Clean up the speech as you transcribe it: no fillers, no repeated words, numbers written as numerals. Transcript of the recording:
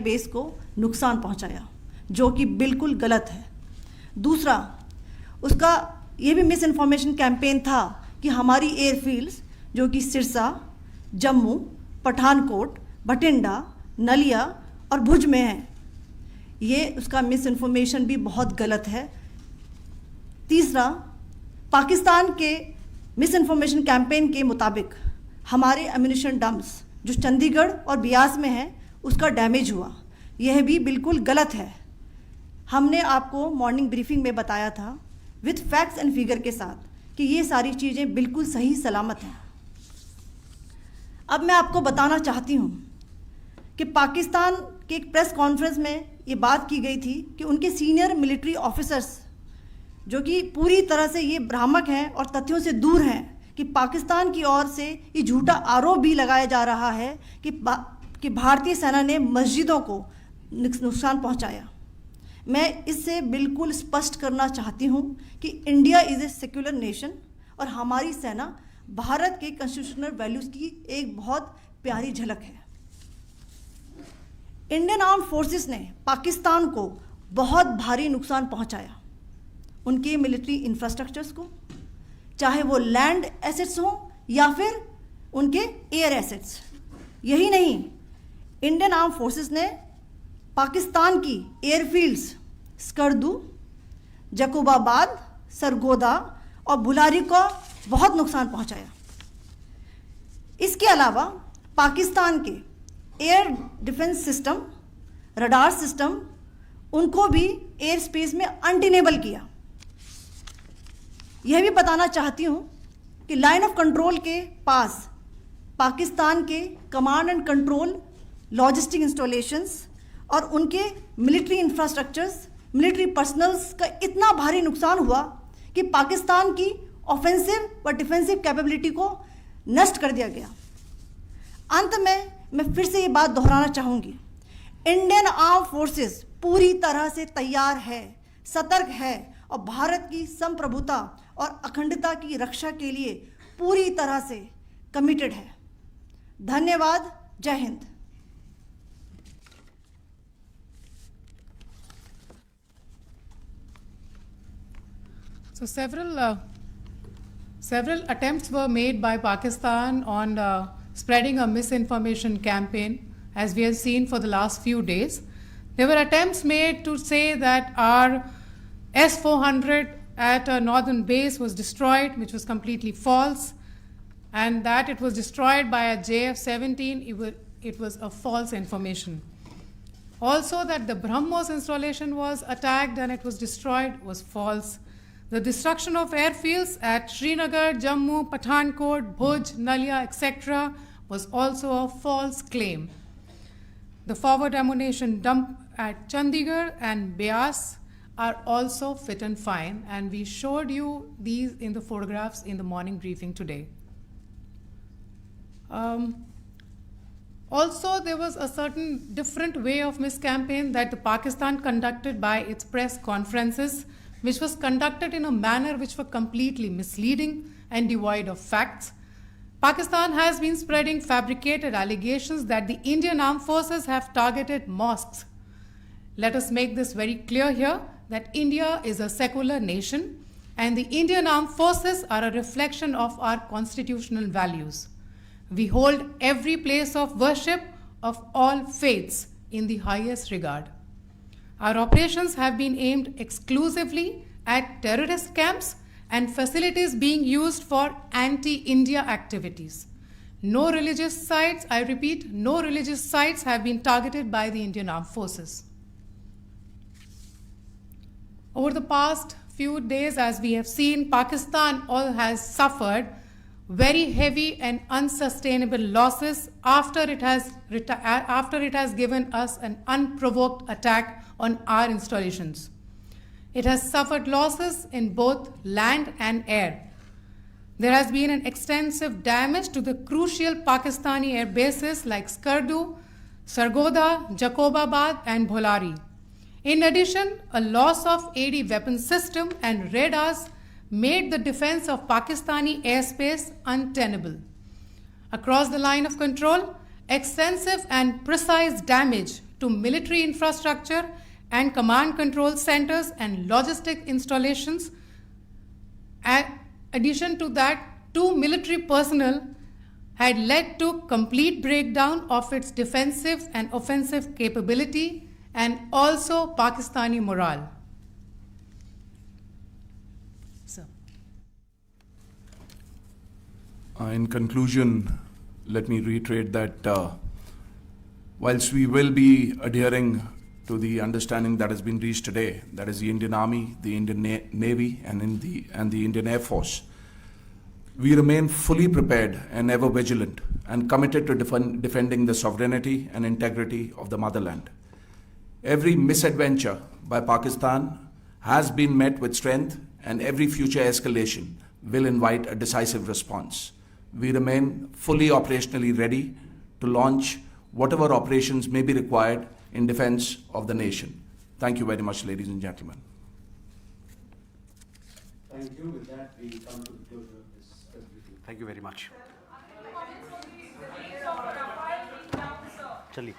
Base को नुकसान पहुंचाया, जो कि बिल्कुल गलत है। दूसरा, उसका ये भी मिस इन्फॉर्मेशन कैंपेन था कि हमारी एयरफील्ड्स जो कि सिरसा, जम्मू, पठानकोट, बठिंडा, नलिया और भुज में हैं, ये उसका मिस इन्फॉर्मेशन भी बहुत गलत है। तीसरा, पाकिस्तान के मिस इन्फॉर्मेशन कैंपेन के मुताबिक हमारे एम्यूनिशन डम्प्स जो चंडीगढ़ और बियास में हैं उसका डैमेज हुआ, यह भी बिल्कुल गलत है। हमने आपको मॉर्निंग ब्रीफिंग में बताया था विथ फैक्ट्स एंड फिगर के साथ कि ये सारी चीज़ें बिल्कुल सही सलामत हैं। अब मैं आपको बताना चाहती हूँ कि पाकिस्तान के एक प्रेस कॉन्फ्रेंस में ये बात की गई थी कि उनके सीनियर मिलिट्री ऑफिसर्स जो कि पूरी तरह से ये भ्रामक हैं और तथ्यों से दूर हैं कि पाकिस्तान की ओर से ये झूठा आरोप भी लगाया जा रहा है कि भारतीय सेना ने मस्जिदों को नुकसान पहुंचाया। मैं इससे बिल्कुल स्पष्ट करना चाहती हूं कि India is a secular nation और हमारी सेना भारत के कॉन्स्टिट्यूशनल वैल्यूज़ की एक बहुत प्यारी झलक है। इंडियन आर्म्ड फोर्सेस ने पाकिस्तान को बहुत भारी नुकसान पहुंचाया, उनके मिलिट्री इंफ्रास्ट्रक्चर्स को, चाहे वो लैंड एसेट्स हों या फिर उनके एयर एसेट्स। यही नहीं, इंडियन आर्म्ड फोर्सेस ने पाकिस्तान की एयरफील्ड्स स्कर्दू, जकोबाबाद, सरगोदा और बुलारी को बहुत नुकसान पहुंचाया। इसके अलावा पाकिस्तान के air defence system, radar system, उनको भी एयर स्पेस में अनटेनेबल किया। यह भी बताना चाहती हूँ कि लाइन ऑफ कंट्रोल के पास पाकिस्तान के command and control logistic installations और उनके मिलिट्री इंफ्रास्ट्रक्चर्स, मिलिट्री पर्सनल्स का इतना भारी नुकसान हुआ कि पाकिस्तान की ऑफेंसिव व डिफेंसिव कैपेबिलिटी को नष्ट कर दिया गया। अंत में मैं फिर से ये बात दोहराना चाहूँगी, इंडियन आर्म फोर्सेस पूरी तरह से तैयार है, सतर्क है और भारत की संप्रभुता और अखंडता की रक्षा के लिए पूरी तरह से कमिटेड है। धन्यवाद। जय Hind. So several attempts were made by Pakistan on spreading a misinformation campaign, as we have seen for the last few days. There were attempts made to say that our S-400 at a northern base was destroyed, which was completely false, and that it was destroyed by a JF-17, it was a false information. Also that the BrahMos installation was attacked and it was destroyed was false. The destruction of airfields at Srinagar, Jammu, Pathankot, Bhuj, Nalia, etc. was also a false claim. The forward ammunition dump at Chandigarh and Beas are also fit and fine, and we showed you these in the photographs in the morning briefing today. Also, there was a certain different way of miscampaign that the Pakistan conducted by its press conferences, which was conducted in a manner which were completely misleading and devoid of facts. Pakistan has been spreading fabricated allegations that the Indian armed forces have targeted mosques. Let us make this very clear here that India is a secular nation and the Indian armed forces are a reflection of our constitutional values. We hold every place of worship of all faiths in the highest regard. Our operations have been aimed exclusively at terrorist camps and facilities being used for anti-India activities. No religious sites, I repeat, no religious sites have been targeted by the Indian Armed Forces. Over the past few days, as we have seen, Pakistan has suffered very heavy and unsustainable losses after it has given us an unprovoked attack on our installations. It has suffered losses in both land and air. There has been an extensive damage to the crucial Pakistani air bases like Skardu, Sargodha, Jacobabad and Bholari. In addition, a loss of AD weapon system and radars made the defense of Pakistani airspace untenable. Across the line of control, extensive and precise damage to military infrastructure and command control centers and logistic installations. In addition to that, 2 military personnel had led to complete breakdown of its defensive and offensive capability and also Pakistani morale. Sir. In conclusion, let me reiterate that whilst we will be adhering to the understanding that has been reached today, that is the Indian Army, the Indian Navy, and the Indian Air Force, we remain fully prepared and ever vigilant and committed to defending the sovereignty and integrity of the motherland. Every misadventure by Pakistan has been met with strength, and every future escalation will invite a decisive response. We remain fully operationally ready to launch whatever operations may be required in defense of the nation. Thank you very much, ladies and gentlemen. Thank you. With that, we come to the closure of this briefing. Thank you very much. चलिए